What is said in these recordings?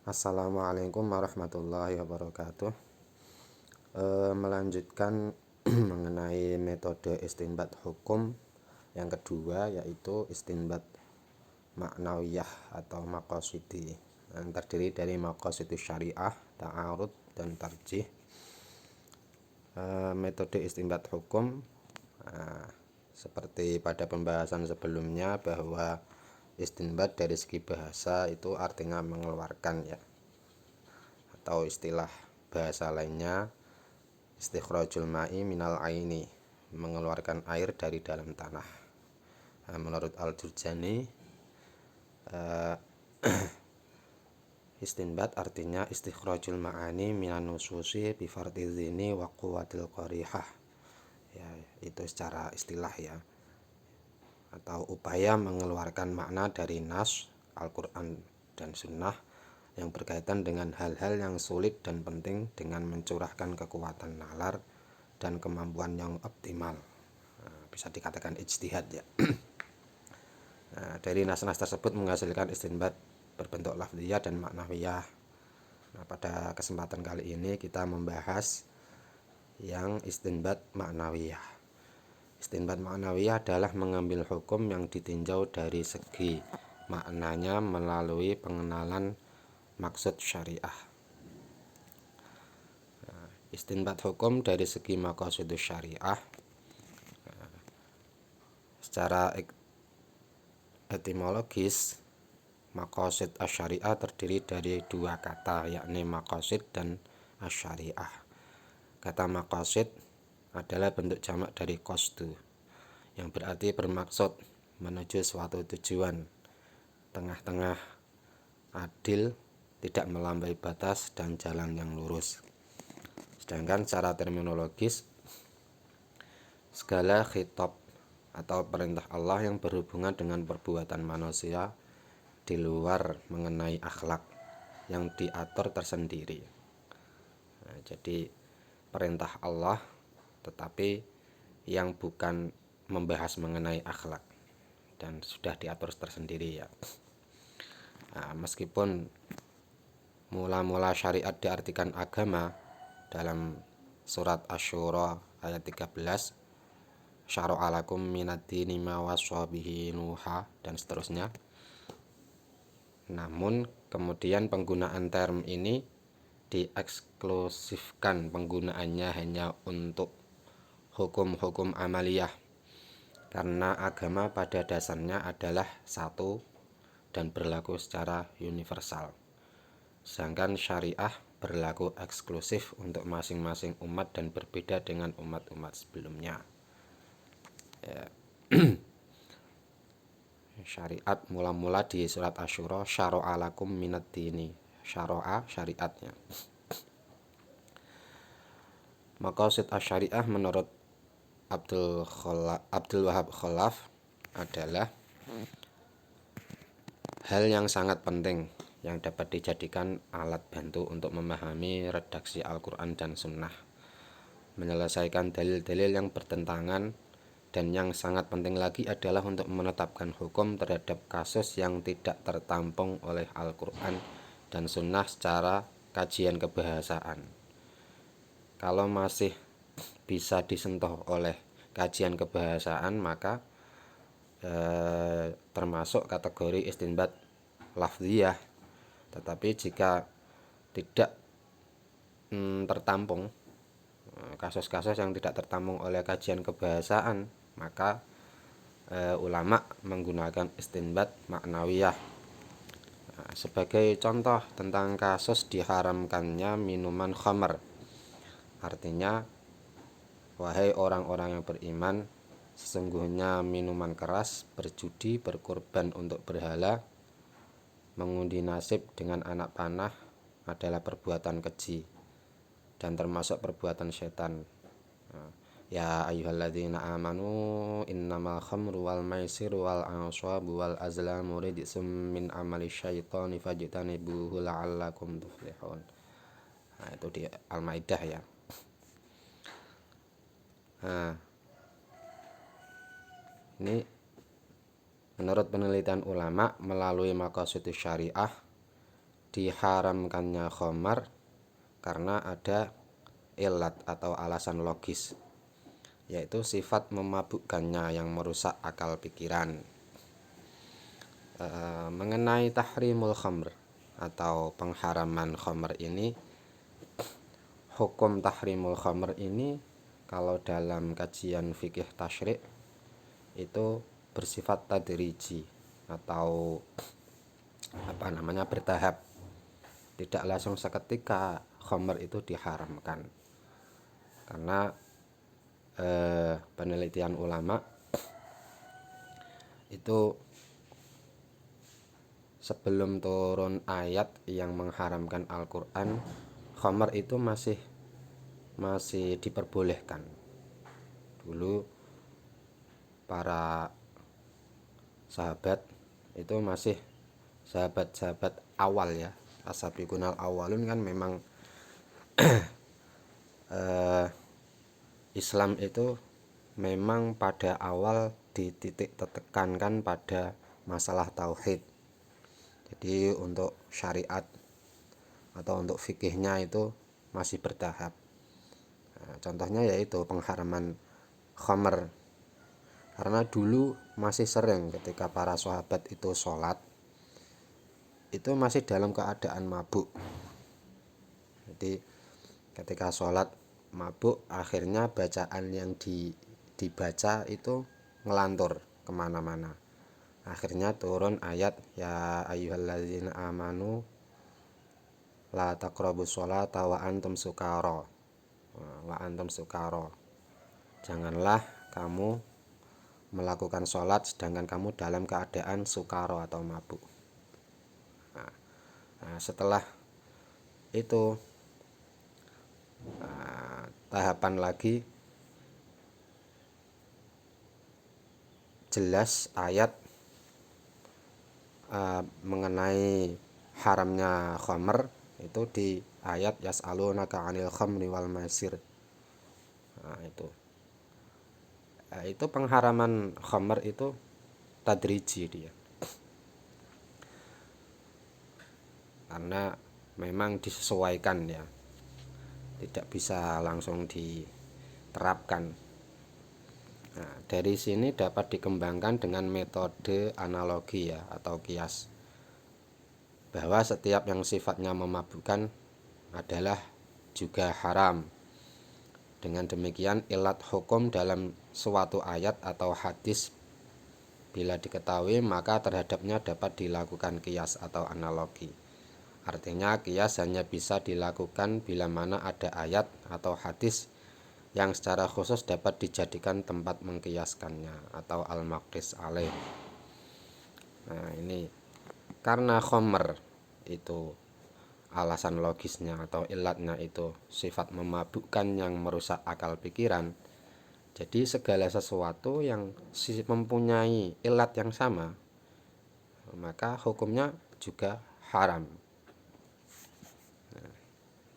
Assalamualaikum warahmatullahi wabarakatuh. Melanjutkan mengenai metode istinbat hukum yang kedua, yaitu istinbat maknawiyah atau maqasidi, yang terdiri dari maqasidus syariah, ta'arud, dan tarjih. Metode istinbat hukum seperti pada pembahasan sebelumnya, bahwa istinbat dari segi bahasa itu artinya mengeluarkan, ya, atau istilah bahasa lainnya istikhrajul ma'i minal aini, mengeluarkan air dari dalam tanah. Menurut Al-Jurjani, istinbat artinya istikhrajul ma'ani minan nususi bi fardhidzini wa quwwatil qarihah. Ya, itu secara istilah, ya, atau upaya mengeluarkan makna dari nas Al-Quran dan Sunnah yang berkaitan dengan hal-hal yang sulit dan penting dengan mencurahkan kekuatan nalar dan kemampuan yang optimal. Bisa dikatakan ijtihad, ya. Dari nas-nas tersebut menghasilkan istinbat berbentuk lafziyah dan maknawiyah. Pada kesempatan kali ini kita membahas yang istinbat maknawiyah. Istinbat maknawiyah adalah mengambil hukum yang ditinjau dari segi maknanya melalui pengenalan maksud syariah. Istinbat hukum dari segi maqasidus syariah secara etimologis, maqasid asy-syariah terdiri dari dua kata, yakni maqasid dan asy-syariah. Kata maqasid adalah bentuk jamak dari qasdu, yang berarti bermaksud menuju suatu tujuan, tengah-tengah, adil, tidak melampaui batas, dan jalan yang lurus. Sedangkan secara terminologis, segala khitab atau perintah Allah yang berhubungan dengan perbuatan manusia di luar mengenai akhlak yang diatur tersendiri. Jadi perintah Allah tetapi yang bukan membahas mengenai akhlak dan sudah diatur tersendiri, ya. Meskipun mula-mula syariat diartikan agama dalam surat Asy-Syura ayat 13, syara'a lakum minad-dini ma wassa bihi Nuha, dan seterusnya. Namun kemudian penggunaan term ini dieksklusifkan, penggunaannya hanya untuk hukum-hukum amaliyah, karena agama pada dasarnya adalah satu dan berlaku secara universal, sedangkan syariah berlaku eksklusif untuk masing-masing umat dan berbeda dengan umat-umat sebelumnya. Syariat mula-mula di surat Asy-Syura, syara'a lakum minad-dini, syara'a syariatnya. Maqasid asy-syariah menurut Abdul Wahab Khalaf adalah hal yang sangat penting yang dapat dijadikan alat bantu untuk memahami redaksi Al-Quran dan Sunnah, menyelesaikan dalil-dalil yang bertentangan, dan yang sangat penting lagi adalah untuk menetapkan hukum terhadap kasus yang tidak tertampung oleh Al-Quran dan Sunnah secara kajian kebahasaan. Kalau masih bisa disentuh oleh kajian kebahasaan, maka termasuk kategori istinbat lafziyah. Tetapi jika tidak tertampung, kasus-kasus yang tidak tertampung oleh kajian kebahasaan, maka ulama menggunakan istinbat maknawiyah. Sebagai contoh tentang kasus diharamkannya minuman khamr, artinya, wahai orang-orang yang beriman, sesungguhnya minuman keras, berjudi, berkorban untuk berhala, mengundi nasib dengan anak panah adalah perbuatan keji dan termasuk perbuatan setan. Ya ayyuhalladzina amanu innamal khamru wal maisiru wal anshabu wal azlamu rijsum min amali syaitani fajtanibuhu la'allakum tuflihun. Itu di Al-Maidah, ya. Ini menurut penelitian ulama melalui maqasidus syariah, diharamkannya khamar karena ada ilat atau alasan logis, yaitu sifat memabukkannya yang merusak akal pikiran. Mengenai tahrimul khamr atau pengharaman khamr ini, hukum tahrimul khamr ini kalau dalam kajian fikih tasyri' itu bersifat tadriji atau bertahap. Tidak langsung seketika khamr itu diharamkan. Karena penelitian ulama itu sebelum turun ayat yang mengharamkan Al-Qur'an, khamr itu masih diperbolehkan. Dulu para sahabat itu masih sahabat-sahabat awal ya, as-sabiqunal awwalun kan memang Islam itu memang pada awal dititik tekankan pada masalah tauhid. Jadi untuk syariat atau untuk fikihnya itu masih bertahap. Contohnya yaitu pengharaman khamr. Karena dulu masih sering ketika para sahabat itu sholat, itu masih dalam keadaan mabuk. Jadi ketika sholat mabuk, akhirnya bacaan yang dibaca itu ngelantur kemana-mana. Akhirnya turun ayat ya ayyuhalladzina amanu la taqrabus sholata wa antum sukara. Janganlah kamu melakukan sholat sedangkan kamu dalam keadaan sukaro atau mabuk. Setelah itu tahapan lagi jelas ayat mengenai haramnya khamr itu di ayat yas'alunaka 'anil khamri wal maisir. Itu pengharaman khamr itu tadriji dia. Karena memang disesuaikan ya. Tidak bisa langsung diterapkan. Nah, dari sini dapat dikembangkan dengan metode analogi ya atau kias. Bahwa setiap yang sifatnya memabukkan adalah juga haram. Dengan demikian ilat hukum dalam suatu ayat atau hadis bila diketahui maka terhadapnya dapat dilakukan kias atau analogi. Artinya kias hanya bisa dilakukan bila mana ada ayat atau hadis yang secara khusus dapat dijadikan tempat mengkiaskannya atau al-maqis alaih. Nah ini karena khamr itu alasan logisnya atau ilatnya itu sifat memabukkan yang merusak akal pikiran. Jadi segala sesuatu yang mempunyai ilat yang sama maka hukumnya juga haram. Nah,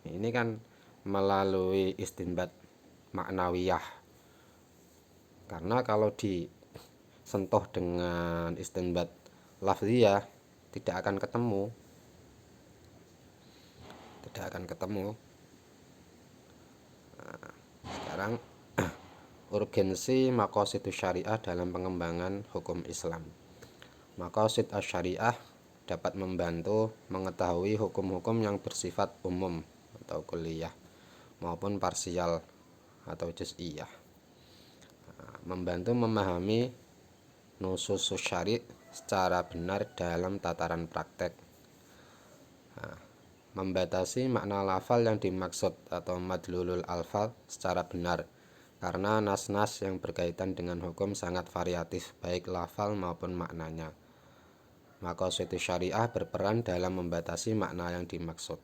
ini kan melalui istinbat maknawiyah. Karena kalau disentuh dengan istinbat lafziyah tidak akan ketemu. Nah, sekarang urgensi maqasidus syariah dalam pengembangan hukum Islam. Maqasid asy-syariah dapat membantu mengetahui hukum-hukum yang bersifat umum atau kulliyah maupun parsial atau juz'iyah. Membantu memahami nusus syari' secara benar dalam tataran praktek. Membatasi makna lafal yang dimaksud atau madlulul alfal secara benar karena nas-nas yang berkaitan dengan hukum sangat variatif baik lafal maupun maknanya. Maqasid syariah berperan dalam membatasi makna yang dimaksud.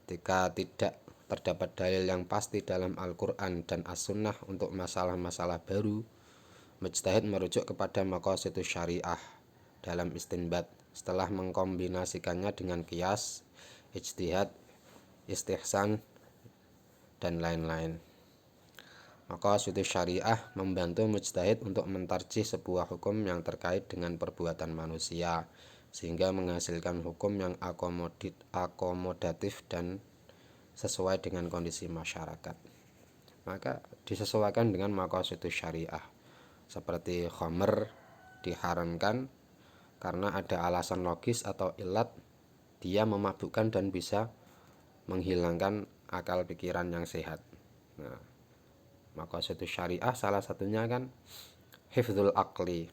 Ketika tidak terdapat dalil yang pasti dalam Al-Qur'an dan As-Sunnah untuk masalah-masalah baru, mujtahid merujuk kepada maqasid syariah dalam istinbat setelah mengkombinasikannya dengan qiyas, ijtihad, istihsan, dan lain-lain. Maqasid syariah membantu mujtahid untuk mentarjih sebuah hukum yang terkait dengan perbuatan manusia sehingga menghasilkan hukum yang akomodatif dan sesuai dengan kondisi masyarakat. Maka disesuaikan dengan maqasidus syariah. Seperti khamr diharamkan karena ada alasan logis atau ilat, dia memabukkan dan bisa menghilangkan akal pikiran yang sehat. Nah, maqasidus syariah salah satunya kan hifdzul aqli,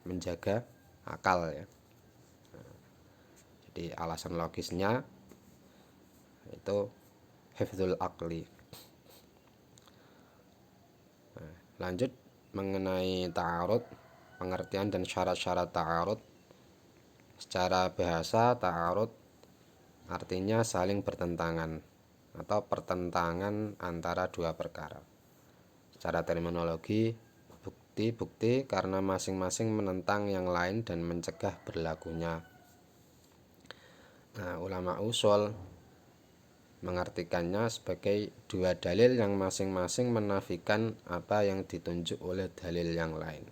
menjaga akal ya. Jadi alasan logisnya itu hifdzul aqli. Lanjut mengenai ta'arud, pengertian dan syarat-syarat ta'arud. Secara bahasa, ta'arud artinya saling bertentangan atau pertentangan antara dua perkara. Secara terminologi, bukti-bukti karena masing-masing menentang yang lain dan mencegah berlakunya. Nah, ulama usul mengartikannya sebagai dua dalil yang masing-masing menafikan apa yang ditunjuk oleh dalil yang lain.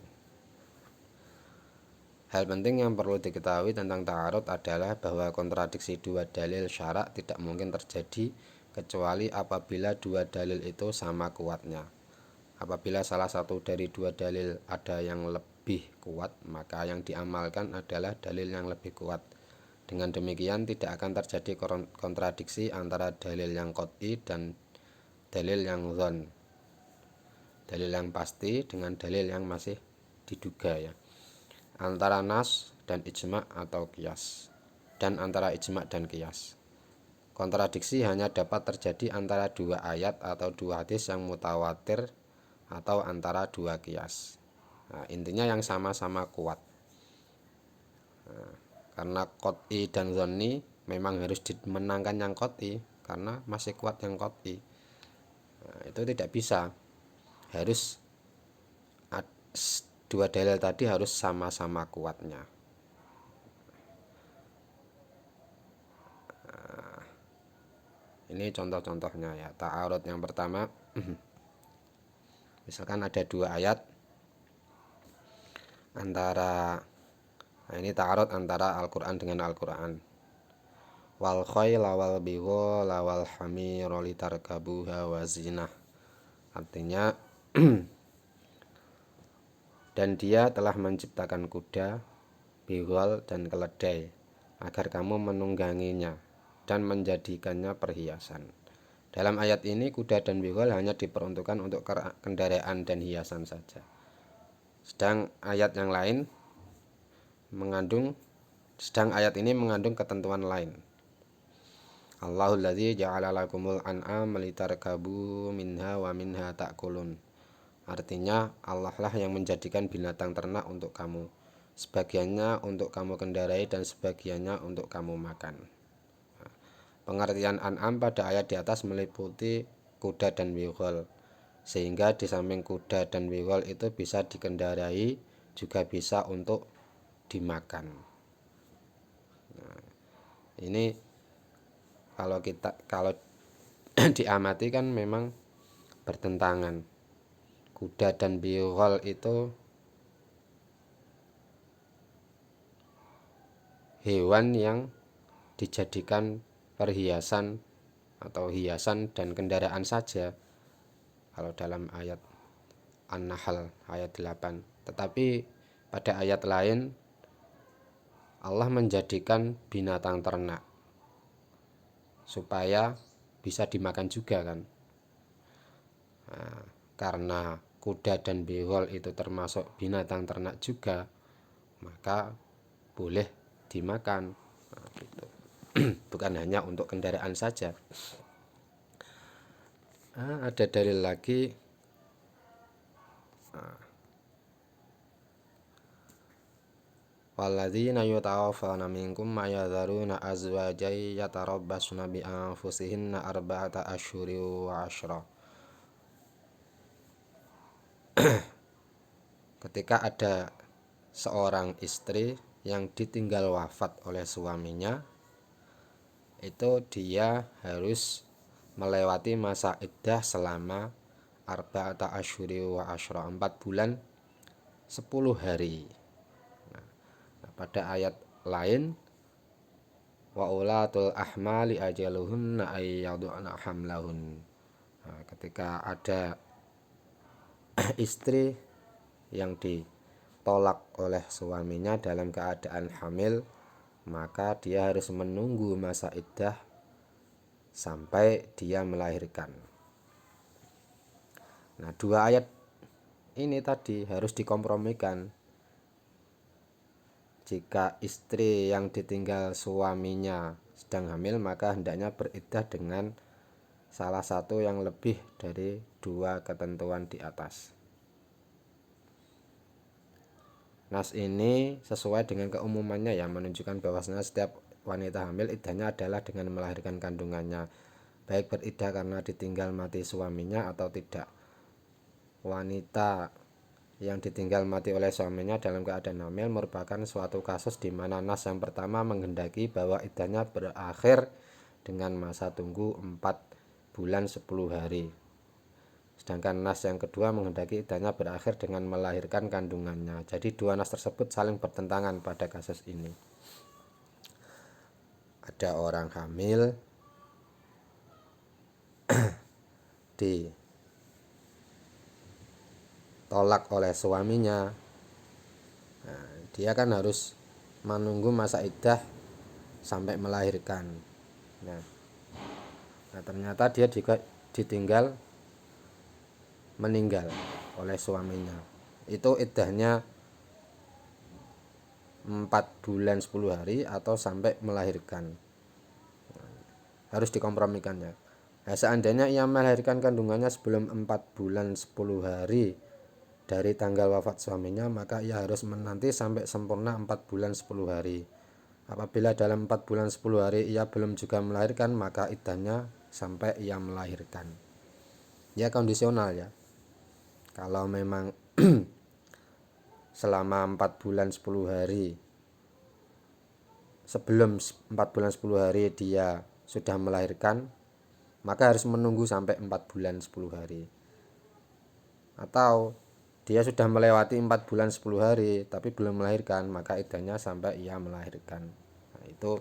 Hal penting yang perlu diketahui tentang ta'arud adalah bahwa kontradiksi dua dalil syarak tidak mungkin terjadi kecuali apabila dua dalil itu sama kuatnya. Apabila salah satu dari dua dalil ada yang lebih kuat, maka yang diamalkan adalah dalil yang lebih kuat. Dengan demikian tidak akan terjadi kontradiksi antara dalil yang qat'i dan dalil yang dzon. Dalil yang pasti dengan dalil yang masih diduga ya. Antara nas dan ijma' atau qiyas, dan antara ijma' dan qiyas. Kontradiksi hanya dapat terjadi antara dua ayat atau dua hadis yang mutawatir atau antara dua qiyas. Nah, intinya yang sama-sama kuat. Karena qat'i dan dzanni memang harus dimenangkan yang qat'i karena masih kuat yang qat'i. Nah, itu tidak bisa. Harus dua dalil tadi harus sama-sama kuatnya. Nah, ini contoh-contohnya ya. Ta'arud yang pertama, misalkan ada dua ayat antara, nah ini ta'arud antara Al-Quran dengan Al-Quran. Wal khayla wal bighala wal hamira litarkabuha wa zinah. Artinya dan dia telah menciptakan kuda, bighal dan keledai agar kamu menungganginya dan menjadikannya perhiasan. Dalam ayat ini kuda dan bighal hanya diperuntukkan untuk kendaraan dan hiasan saja. Sedang ayat ini mengandung ketentuan lain. Allahul ladzi ja'ala lakumul an'am litarkabu minha wa minha ta'kulun. Artinya Allah lah yang menjadikan binatang ternak untuk kamu, sebagiannya untuk kamu kendarai dan sebagiannya untuk kamu makan. Pengertian an'am pada ayat di atas meliputi kuda dan bighal, sehingga di samping kuda dan bighal itu bisa dikendarai juga bisa untuk dimakan. Nah, ini kalau diamati kan memang bertentangan. Kuda dan bighal itu hewan yang dijadikan perhiasan atau hiasan dan kendaraan saja kalau dalam ayat An-Nahl ayat 8. Tetapi pada ayat lain Allah menjadikan binatang ternak supaya bisa dimakan juga kan. Nah, karena kuda dan bighal itu termasuk binatang ternak juga, maka boleh dimakan. Nah, gitu. Bukan hanya untuk kendaraan saja. Ada dalil lagi. Walladzina yutawaffawna minkum mayadharuna azwajay yatarabbasna bi anfusihinna arba'ata asyhuri wa asyra. Ketika ada seorang istri yang ditinggal wafat oleh suaminya, itu dia harus melewati masa iddah selama arba'ata asyhuri wa asyra, 4 bulan 10 hari. Nah, pada ayat lain, wa ulatul ahmali ajaluhunna ay yad'una hamlahun. Nah, ketika ada istri yang ditolak oleh suaminya dalam keadaan hamil, maka dia harus menunggu masa iddah sampai dia melahirkan. Nah, dua ayat ini tadi harus dikompromikan. Jika istri yang ditinggal suaminya sedang hamil, maka hendaknya beriddah dengan salah satu yang lebih dari dua ketentuan di atas. Nas ini sesuai dengan keumumannya ya, menunjukkan bahwasanya setiap wanita hamil iddahnya adalah dengan melahirkan kandungannya, baik beriddah karena ditinggal mati suaminya atau tidak. Wanita yang ditinggal mati oleh suaminya dalam keadaan hamil merupakan suatu kasus di mana nas yang pertama menghendaki bahwa iddahnya berakhir dengan masa tunggu 4 bulan 10 hari. Sedangkan nas yang kedua menghendaki iddahnya berakhir dengan melahirkan kandungannya. Jadi dua nas tersebut saling bertentangan pada kasus ini. Ada orang hamil ditolak oleh suaminya. Nah, dia kan harus menunggu masa iddah sampai melahirkan. Nah, ternyata dia juga ditinggal meninggal oleh suaminya. Itu iddahnya 4 bulan 10 hari atau sampai melahirkan. Harus dikompromikannya. Nah, seandainya ia melahirkan kandungannya sebelum 4 bulan 10 hari dari tanggal wafat suaminya, maka ia harus menanti sampai sempurna 4 bulan 10 hari. Apabila dalam 4 bulan 10 hari ia belum juga melahirkan, maka iddahnya sampai ia melahirkan. Ya kondisional ya. Kalau memang selama 4 bulan 10 hari, sebelum 4 bulan 10 hari dia sudah melahirkan, maka harus menunggu sampai 4 bulan 10 hari. Atau dia sudah melewati 4 bulan 10 hari tapi belum melahirkan, maka iddahnya sampai ia melahirkan. Nah, itu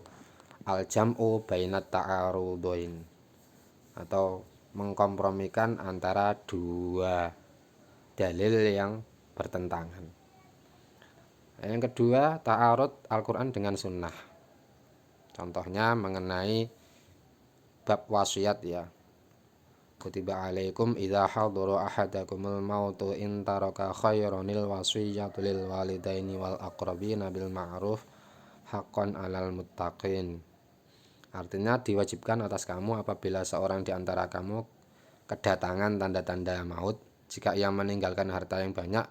al-jam'u bainat ta'arudain, atau mengkompromikan antara dua dalil yang bertentangan. Yang kedua, ta'arud Al-Quran dengan sunnah. Contohnya mengenai bab wasiat ya. Kutiba alaikum idza hadara ahadakumul mautu in taraka khairanil wasiyatu lil walidaini wal aqrabina bil ma'ruf haqqan 'alal muttaqin. Artinya diwajibkan atas kamu apabila seorang di antara kamu kedatangan tanda-tanda maut, jika ia meninggalkan harta yang banyak,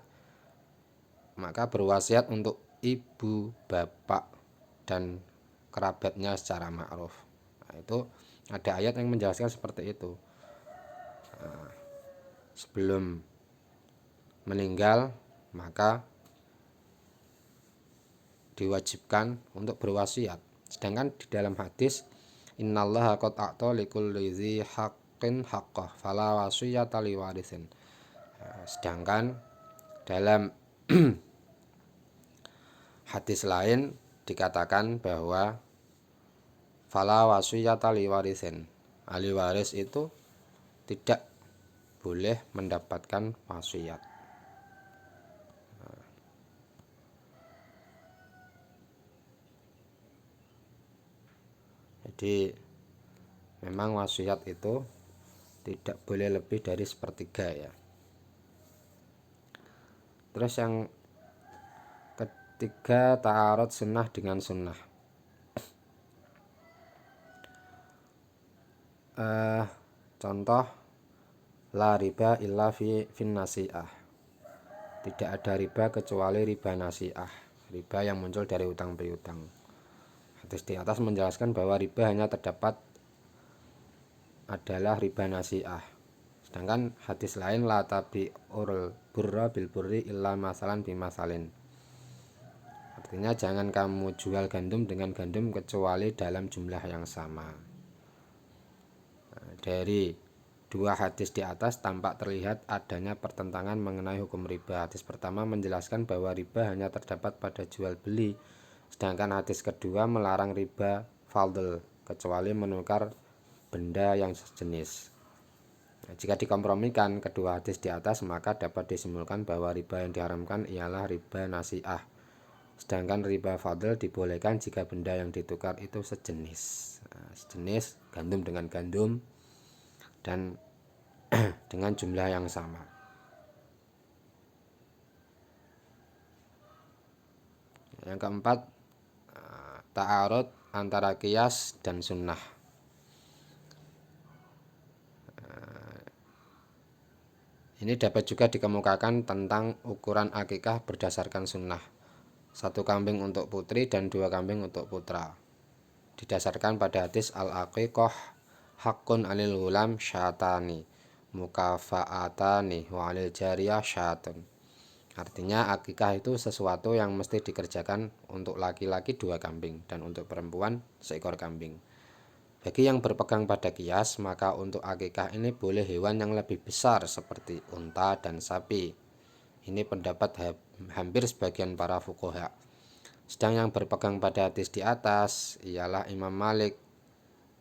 maka berwasiat untuk ibu, bapak, dan kerabatnya secara ma'ruf. Nah, itu ada ayat yang menjelaskan seperti itu. Nah, sebelum meninggal maka diwajibkan untuk berwasiat. Sedangkan di dalam hadis, innallaha qad a'ta likulli dzi haqqin haqqah fala wasiyata liwarithin. Sedangkan dalam hadis lain dikatakan bahwa fala wasiyata liwarithin, ahli waris itu tidak boleh mendapatkan wasiat. Jadi memang wasiat itu tidak boleh lebih dari sepertiga ya. Terus yang ketiga, ta'arud sunnah dengan sunnah. Contoh, la riba illa fin nasi'ah. Tidak ada riba kecuali riba nasi'ah, riba yang muncul dari utang piutang. Hadis di atas menjelaskan bahwa riba hanya terdapat adalah riba nasi'ah. Sedangkan hadis lain, la tabi'ul burra bil burri illa masalan bimasalin. Artinya jangan kamu jual gandum dengan gandum kecuali dalam jumlah yang sama. Nah, dari dua hadis di atas tampak terlihat adanya pertentangan mengenai hukum riba. Hadis pertama menjelaskan bahwa riba hanya terdapat pada jual beli, Sedangkan hadis kedua melarang riba fadl kecuali menukar benda yang sejenis. Nah, jika dikompromikan kedua hadis di atas, maka dapat disimpulkan bahwa riba yang diharamkan ialah riba nasi'ah. Sedangkan riba fadl dibolehkan jika benda yang ditukar itu sejenis. Nah, sejenis gandum dengan gandum dan dengan jumlah yang sama. Yang keempat, ta'arud antara qiyas dan sunnah. Ini dapat juga dikemukakan tentang ukuran akikah berdasarkan sunnah. 1 kambing untuk putri dan 2 kambing untuk putra. Didasarkan pada hadis al-aqiqah haqqun 'alil ghulam syatani mukafa'atani wa 'alil jariyah syatun. Artinya akikah itu sesuatu yang mesti dikerjakan untuk laki-laki 2 kambing dan untuk perempuan seekor kambing. Bagi yang berpegang pada qiyas, maka untuk akikah ini boleh hewan yang lebih besar seperti unta dan sapi. Ini pendapat hampir sebagian para fuqaha. Sedang yang berpegang pada hadis di atas ialah Imam Malik,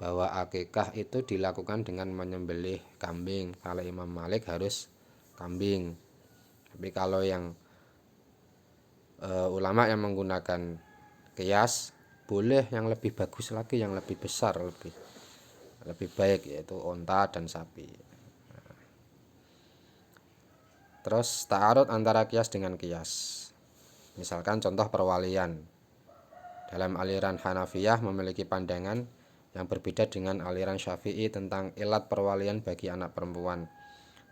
bahwa akikah itu dilakukan dengan menyembelih kambing. Kalau Imam Malik harus kambing. Tapi kalau yang ulama yang menggunakan qiyas, boleh yang lebih bagus lagi, yang lebih besar, lebih baik, yaitu unta dan sapi. Terus ta'arud antara qiyas dengan qiyas. Misalkan contoh perwalian. Dalam aliran Hanafiyah memiliki pandangan yang berbeda dengan aliran Syafi'i tentang ilat perwalian bagi anak perempuan.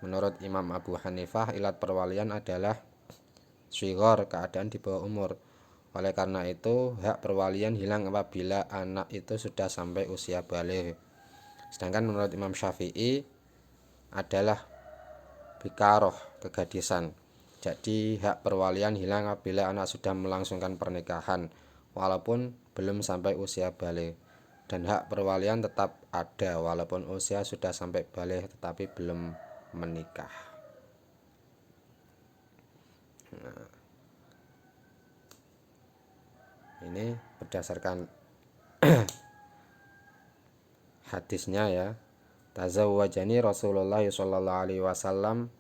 Menurut Imam Abu Hanifah, ilat perwalian adalah shighar, keadaan di bawah umur. Oleh karena itu, hak perwalian hilang apabila anak itu sudah sampai usia baligh. Sedangkan menurut Imam Syafi'i adalah bikaroh, kegadisan. Jadi hak perwalian hilang apabila anak sudah melangsungkan pernikahan walaupun belum sampai usia baligh, dan hak perwalian tetap ada walaupun usia sudah sampai baligh tetapi belum menikah. Nah, ini berdasarkan hadisnya ya. Tazawwajani Rasulullah sallallahu alaihi wasallam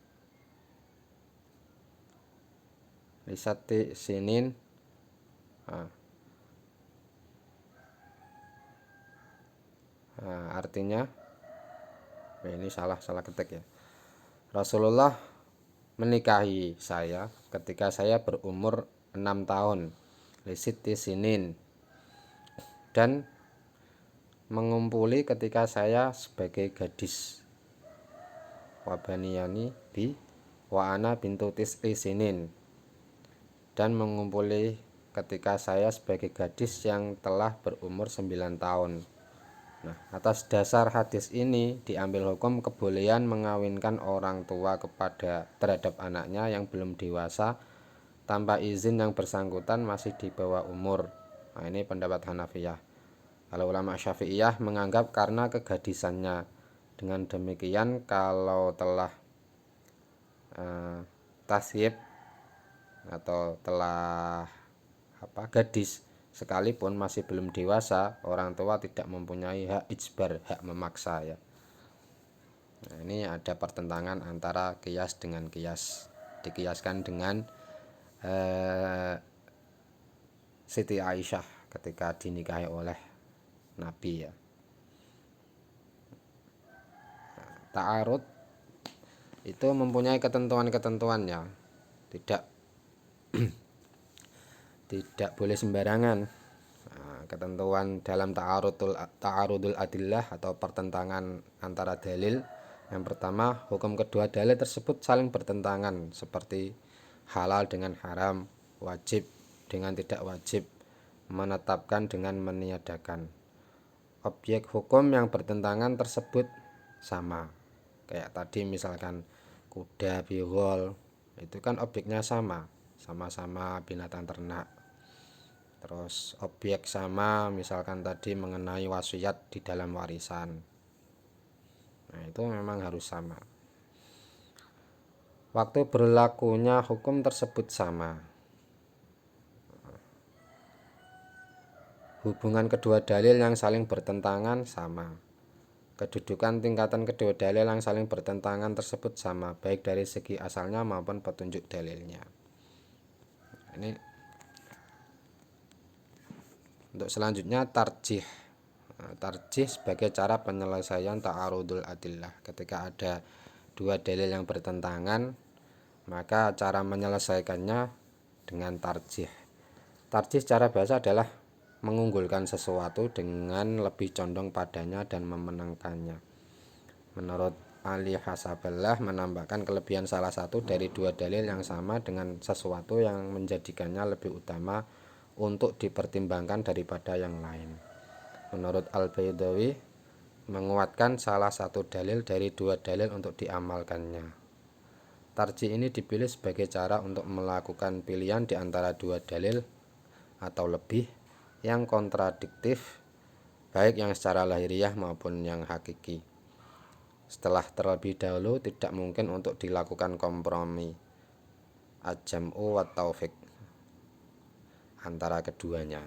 lisati sinin. Artinya ini salah ketik ya. Rasulullah menikahi saya ketika saya berumur 6 tahun, lisiti sinin, dan mengumpuli ketika saya sebagai gadis, wabaniyani bi wa ana bintu tis'i sinin, dan mengumpuli ketika saya sebagai gadis yang telah berumur 9 tahun. Nah, atas dasar hadis ini diambil hukum kebolehan mengawinkan orang tua terhadap anaknya yang belum dewasa tanpa izin yang bersangkutan masih di bawah umur. Nah, ini pendapat Hanafiyah. Kalau ulama Syafi'iyah menganggap karena kegadisannya. Dengan demikian kalau telah tasyib atau telah gadis sekalipun masih belum dewasa, orang tua tidak mempunyai hak ijbar, hak memaksa ya. Nah, ini ada pertentangan antara qiyas dengan qiyas. Dikiaskan dengan Siti Aisyah ketika dinikahi oleh Nabi ya. Ta'arud itu mempunyai ketentuan-ketentuannya, tidak boleh sembarangan. Nah, ketentuan dalam ta'arudul adillah atau pertentangan antara dalil. Yang pertama, hukum kedua dalil tersebut saling bertentangan, seperti halal dengan haram, wajib dengan tidak wajib, menetapkan dengan meniadakan. Objek hukum yang bertentangan tersebut sama. Kayak tadi misalkan kuda, bihol, itu kan objeknya sama-sama binatang ternak. Terus objek sama, misalkan tadi mengenai wasiat di dalam warisan. Nah, itu memang harus sama. Waktu berlakunya hukum tersebut sama. Hubungan kedua dalil yang saling bertentangan sama. Kedudukan tingkatan kedua dalil yang saling bertentangan tersebut sama, baik dari segi asalnya maupun petunjuk dalilnya. Ini untuk selanjutnya tarjih. Tarjih sebagai cara penyelesaian ta'arudul adillah. Ketika ada dua dalil yang bertentangan, maka cara menyelesaikannya dengan tarjih. Tarjih secara bahasa adalah mengunggulkan sesuatu dengan lebih condong padanya dan memenangkannya. Menurut Ali Hasaballah, menambahkan kelebihan salah satu dari dua dalil yang sama dengan sesuatu yang menjadikannya lebih utama untuk dipertimbangkan daripada yang lain. Menurut Al-Baydawi, menguatkan salah satu dalil dari dua dalil untuk diamalkannya. Tarjih ini dipilih sebagai cara untuk melakukan pilihan di antara dua dalil atau lebih yang kontradiktif, baik yang secara lahiriah maupun yang hakiki. Setelah terlebih dahulu tidak mungkin untuk dilakukan kompromi al-jam'u wa taufiq antara keduanya.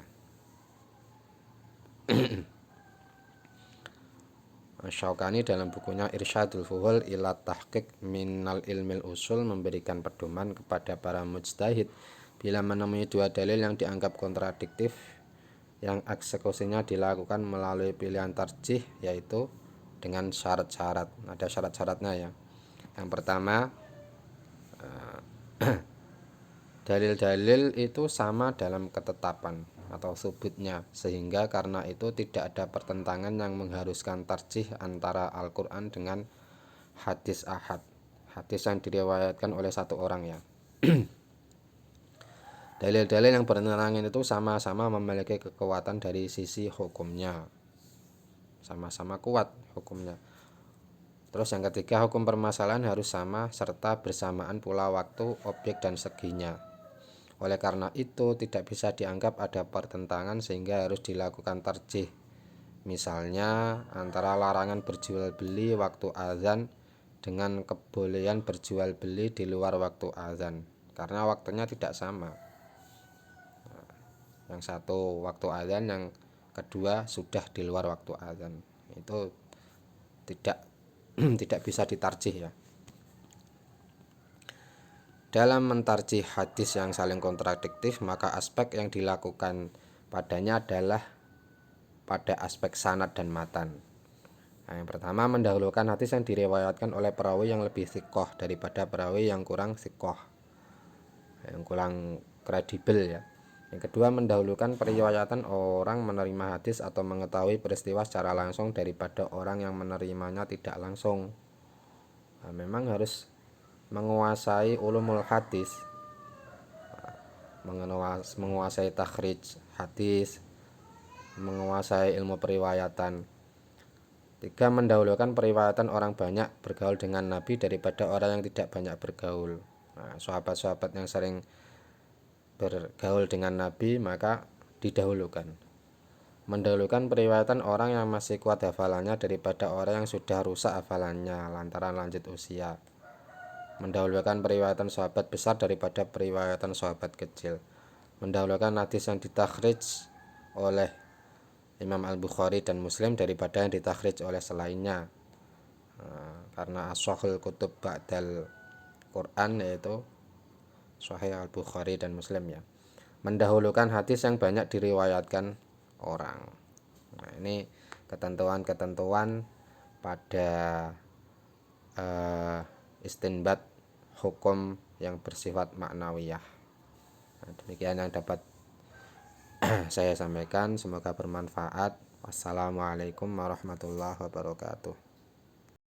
Syaukani dalam bukunya Irsyadul Fuhul ila Tahqiq minal ilmil usul memberikan pedoman kepada para mujtahid bila menemui dua dalil yang dianggap kontradiktif, yang eksekusinya dilakukan melalui pilihan tarjih, yaitu dengan syarat-syarat. Ada syarat-syaratnya ya. Yang pertama, dalil-dalil itu sama dalam ketetapan atau subutnya, sehingga karena itu tidak ada pertentangan yang mengharuskan tarjih antara Al-Quran dengan hadis ahad, hadis yang diriwayatkan oleh satu orang ya. Dalil-dalil yang bertentangan itu sama-sama memiliki kekuatan dari sisi hukumnya, sama-sama kuat hukumnya. Terus yang ketiga, hukum permasalahan harus sama serta bersamaan pula waktu, objek, dan seginya. Oleh karena itu tidak bisa dianggap ada pertentangan sehingga harus dilakukan tarjih. Misalnya antara larangan berjual beli waktu azan dengan kebolehan berjual beli di luar waktu azan, karena waktunya tidak sama. Yang satu waktu azan, yang kedua sudah di luar waktu azan. Itu tidak tidak bisa ditarjih ya. Dalam mentarjih hadis yang saling kontradiktif, maka aspek yang dilakukan padanya adalah pada aspek sanad dan matan. Nah, yang pertama, mendahulukan hadis yang diriwayatkan oleh perawi yang lebih thiqah daripada perawi yang kurang thiqah, yang kurang kredibel ya. Yang kedua, mendahulukan periwayatan orang menerima hadis atau mengetahui peristiwa secara langsung daripada orang yang menerimanya tidak langsung. Nah, memang harus menguasai ulumul hadis, menguasai takhrij hadis, menguasai ilmu periwayatan. Tiga, mendahulukan periwayatan orang banyak bergaul dengan Nabi daripada orang yang tidak banyak bergaul. Nah, sahabat-sahabat yang sering bergaul dengan Nabi maka didahulukan. Mendahulukan periwayatan orang yang masih kuat hafalannya daripada orang yang sudah rusak hafalannya lantaran lanjut usia. Mendahulukan periwayatan sahabat besar daripada periwayatan sahabat kecil. Mendahulukan hadis yang ditakhrij oleh Imam Al-Bukhari dan Muslim daripada yang ditakhrij oleh selainnya. Karena as-shahul kutub ba'dal Quran yaitu Sahih Al-Bukhari dan Muslim ya. Mendahulukan hadis yang banyak diriwayatkan orang. Nah, ini ketentuan-ketentuan pada istinbat hukum yang bersifat maknawiyah. Nah, demikian yang dapat saya sampaikan, semoga bermanfaat. Wassalamualaikum warahmatullahi wabarakatuh.